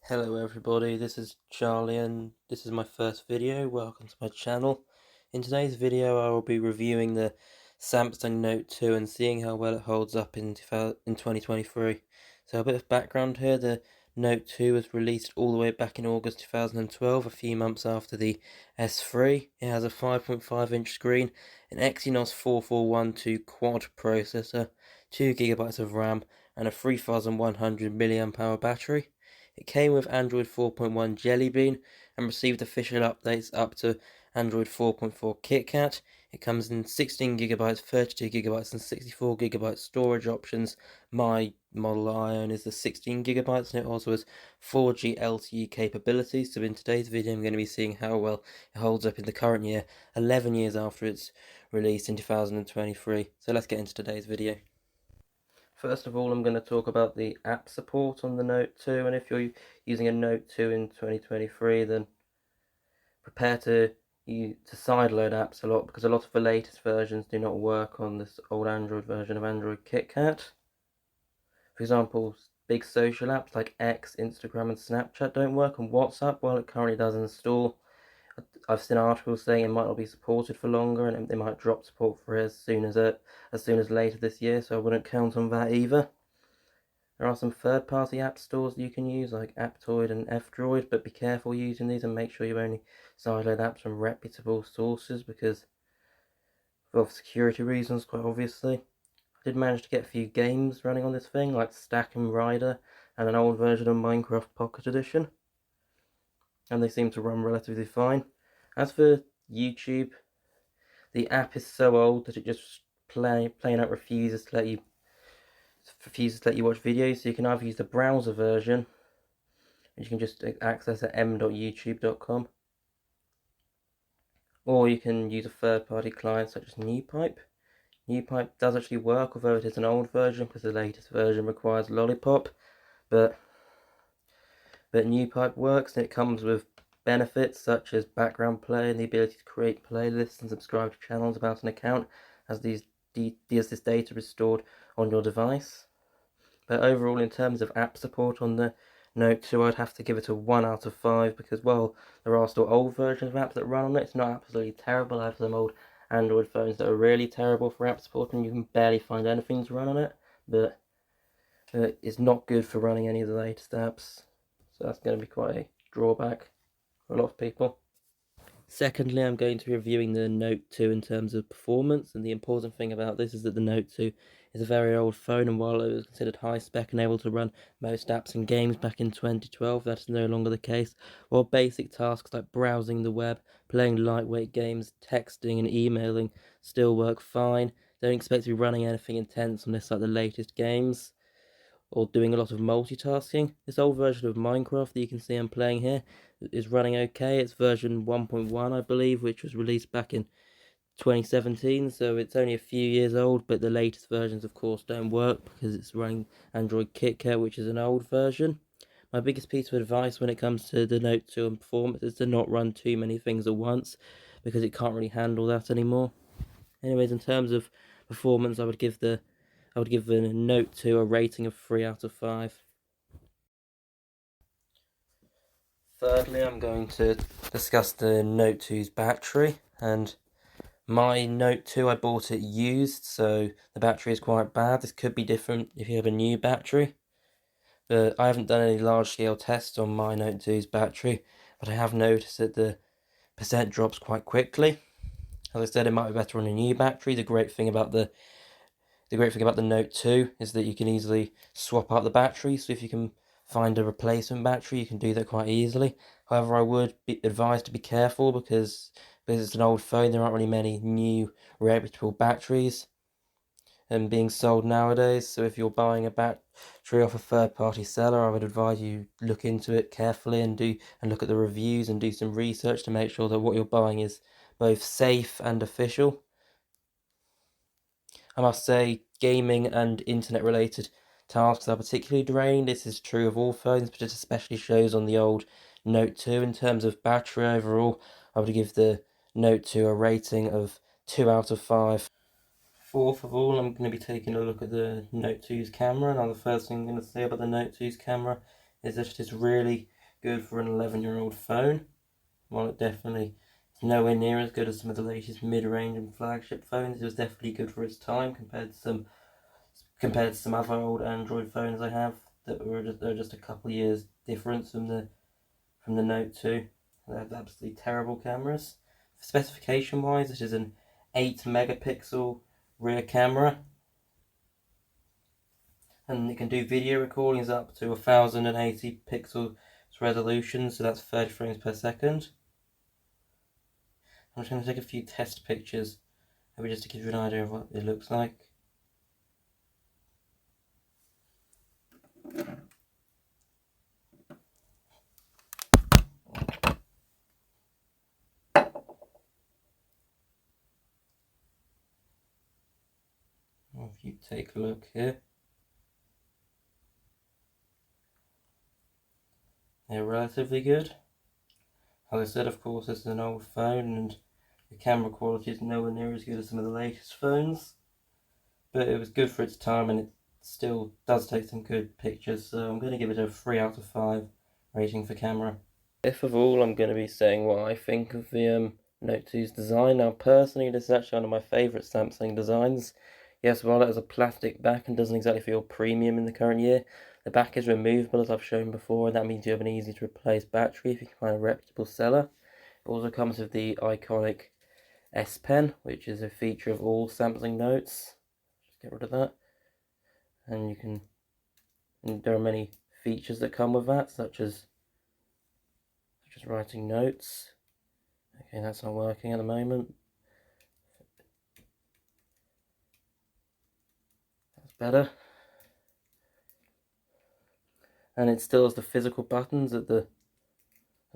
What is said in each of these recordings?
Hello everybody, this is Charlie and this is my first video. Welcome to my channel. In today's video I will be reviewing the Samsung Note 2 and seeing how well it holds up in 2023. So a bit of background here, the Note 2 was released all the way back in August 2012, a few months after the S3. It has a 5.5-inch screen, an Exynos 4412 quad processor, 2GB of RAM and a 3100 mAh battery. It came with Android 4.1 Jelly Bean and received official updates up to Android 4.4 KitKat. It comes in 16GB, 32GB and 64GB storage options. My model I own is the 16GB and it also has 4G LTE capabilities. So in today's video I'm going to be seeing how well it holds up in the current year, 11 years after its release in 2023. So let's get into today's video. First of all, I'm going to talk about the app support on the Note 2, and if you're using a Note 2 in 2023, then prepare to sideload apps a lot, because a lot of the latest versions do not work on this old Android version of Android KitKat. For example, big social apps like X, Instagram and Snapchat don't work on WhatsApp while it currently does install. I've seen articles saying it might not be supported for longer, and they might drop support for it as soon as later this year, so I wouldn't count on that either. There are some third-party app stores you can use, like Aptoid and F-Droid, but be careful using these and make sure you only sideload apps from reputable sources, because of security reasons, quite obviously. I did manage to get a few games running on this thing, like Stack and Rider, and an old version of Minecraft Pocket Edition, and they seem to run relatively fine. As for YouTube, the app is so old that it just plain out refuses to let you watch videos, so you can either use the browser version, which you can just access at m.youtube.com, or you can use a third-party client such as NewPipe. NewPipe does actually work, although it is an old version, because the latest version requires Lollipop, but NewPipe works, and it comes with benefits such as background play and the ability to create playlists and subscribe to channels without an account, as this data is stored on your device. But overall, in terms of app support on the Note 2, I'd have to give it a 1 out of 5, because while there are still old versions of apps that run on it, it's not absolutely terrible. I have some old Android phones that are really terrible for app support, and you can barely find anything to run on it, but it's not good for running any of the latest apps. So that's going to be quite a drawback for a lot of people. Secondly, I'm going to be reviewing the Note 2 in terms of performance, and the important thing about this is that the Note 2 is a very old phone, and while it was considered high-spec and able to run most apps and games back in 2012, that is no longer the case. While basic tasks like browsing the web, playing lightweight games, texting and emailing still work fine, don't expect to be running anything intense on this like the latest games, or doing a lot of multitasking. This old version of Minecraft that you can see I'm playing here is running okay. It's version 1.1, I believe, which was released back in 2017, so it's only a few years old, but the latest versions of course don't work because it's running Android KitKat, which is an old version. My biggest piece of advice when it comes to the Note 2 and performance is to not run too many things at once, because it can't really handle that anymore. Anyways, in terms of performance, I would give the Note 2 a rating of 3 out of 5. Thirdly, I'm going to discuss the Note 2's battery, and my Note 2, I bought it used, so the battery is quite bad. This could be different if you have a new battery, but I haven't done any large-scale tests on my Note 2's battery, but I have noticed that the percent drops quite quickly. As I said, it might be better on a new battery. The great thing about the Note 2 is that you can easily swap out the battery, so if you can find a replacement battery, you can do that quite easily. However, I would be advised to be careful, because it's an old phone, there aren't really many new reputable batteries being sold nowadays, so if you're buying a battery off a third-party seller, I would advise you look into it carefully and look at the reviews and do some research to make sure that what you're buying is both safe and official. I must say, gaming and internet-related tasks are particularly draining. This is true of all phones, but it especially shows on the old Note 2. In terms of battery overall, I would give the Note 2 a rating of 2 out of 5. Fourth of all, I'm going to be taking a look at the Note 2's camera. Now, the first thing I'm going to say about the Note 2's camera is that it is really good for an 11-year-old phone. While it definitely is nowhere near as good as some of the latest mid-range and flagship phones, it was definitely good for its time compared to some other old Android phones I have that are just a couple of years difference from the Note 2. They have absolutely terrible cameras. Specification wise, it is an 8 megapixel rear camera, and it can do video recordings up to 1080 pixels resolution, so that's 30 frames per second. I'm just going to take a few test pictures, maybe just to give you an idea of what it looks like. If you take a look here, they're relatively good. As I said, of course, this is an old phone and the camera quality is nowhere near as good as some of the latest phones, but it was good for its time and it still does take some good pictures, so I'm going to give it a 3 out of 5 rating for camera. If of all, I'm going to be saying what I think of the Note 2's design. Now personally, this is actually one of my favourite Samsung designs. Yes, while it has a plastic back and doesn't exactly feel premium in the current year, the back is removable as I've shown before, and that means you have an easy to replace battery if you can find a reputable seller. It also comes with the iconic S Pen, which is a feature of all Samsung Notes. Just get rid of that. And there are many features that come with that, such as writing notes. Okay, that's not working at the moment. That's better. And it still has the physical buttons at the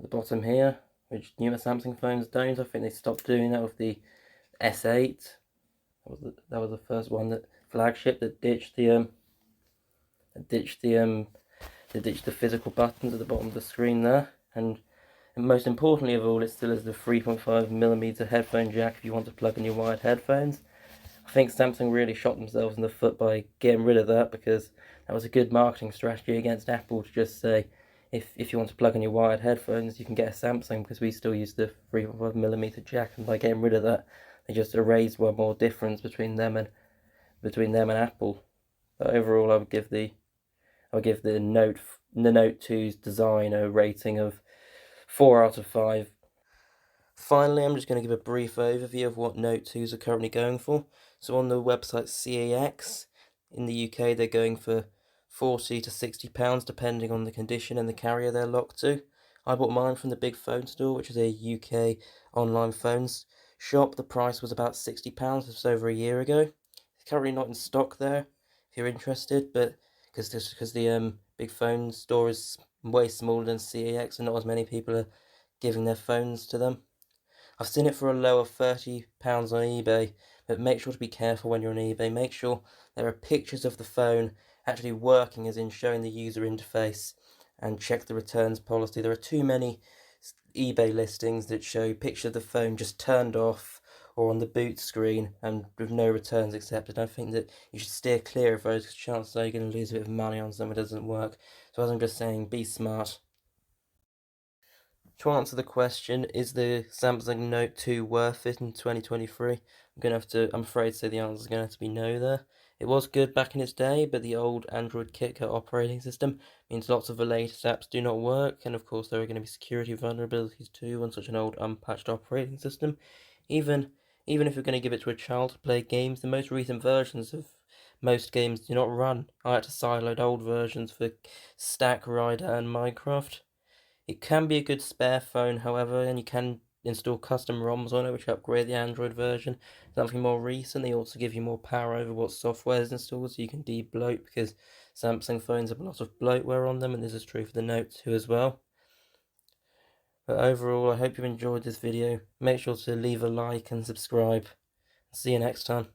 bottom here, which newer Samsung phones don't. I think they stopped doing that with the S8. That was the first one, that flagship, that ditched the physical buttons at the bottom of the screen there. And most importantly of all, it still has the 3.5mm headphone jack if you want to plug in your wired headphones. I think Samsung really shot themselves in the foot by getting rid of that, because that was a good marketing strategy against Apple to just say, if you want to plug in your wired headphones, you can get a Samsung, because we still use the 3.5mm jack, and by getting rid of that, they just erased one more difference between them and Apple. But overall, I would give the Note 2's design a rating of 4 out of 5. Finally, I'm just going to give a brief overview of what Note 2s are currently going for. So on the website CAX, in the UK, they're going for £40 to £60, depending on the condition and the carrier they're locked to. I bought mine from the Big Phone Store, which is a UK online phones shop. The price was about £60, just over a year ago. It's currently not in stock there, if you're interested, but because the Big Phone Store is way smaller than CAX and not as many people are giving their phones to them. I've seen it for a low of £30 on eBay, but make sure to be careful when you're on eBay. Make sure there are pictures of the phone actually working, as in showing the user interface, and check the returns policy. There are too many eBay listings that show pictures of the phone just turned off or on the boot screen and with no returns accepted. I think that you should steer clear of those, because chances are you're going to lose a bit of money on something that doesn't work. So as I'm just saying, be smart. To answer the question, is the Samsung Note 2 worth it in 2023? I'm afraid to say the answer is going to have to be no there. It was good back in its day, but the old Android KitKat operating system means lots of the latest apps do not work, and of course there are going to be security vulnerabilities too on such an old unpatched operating system. Even if you're going to give it to a child to play games, the most recent versions of most games do not run. I had to sideload old versions for Stack Rider and Minecraft. It can be a good spare phone, however, and you can install custom ROMs on it, which upgrade the Android version. Something more recent, they also give you more power over what software is installed, so you can de-bloat, because Samsung phones have a lot of bloatware on them, and this is true for the Note 2 as well. But overall, I hope you've enjoyed this video. Make sure to leave a like and subscribe. See you next time.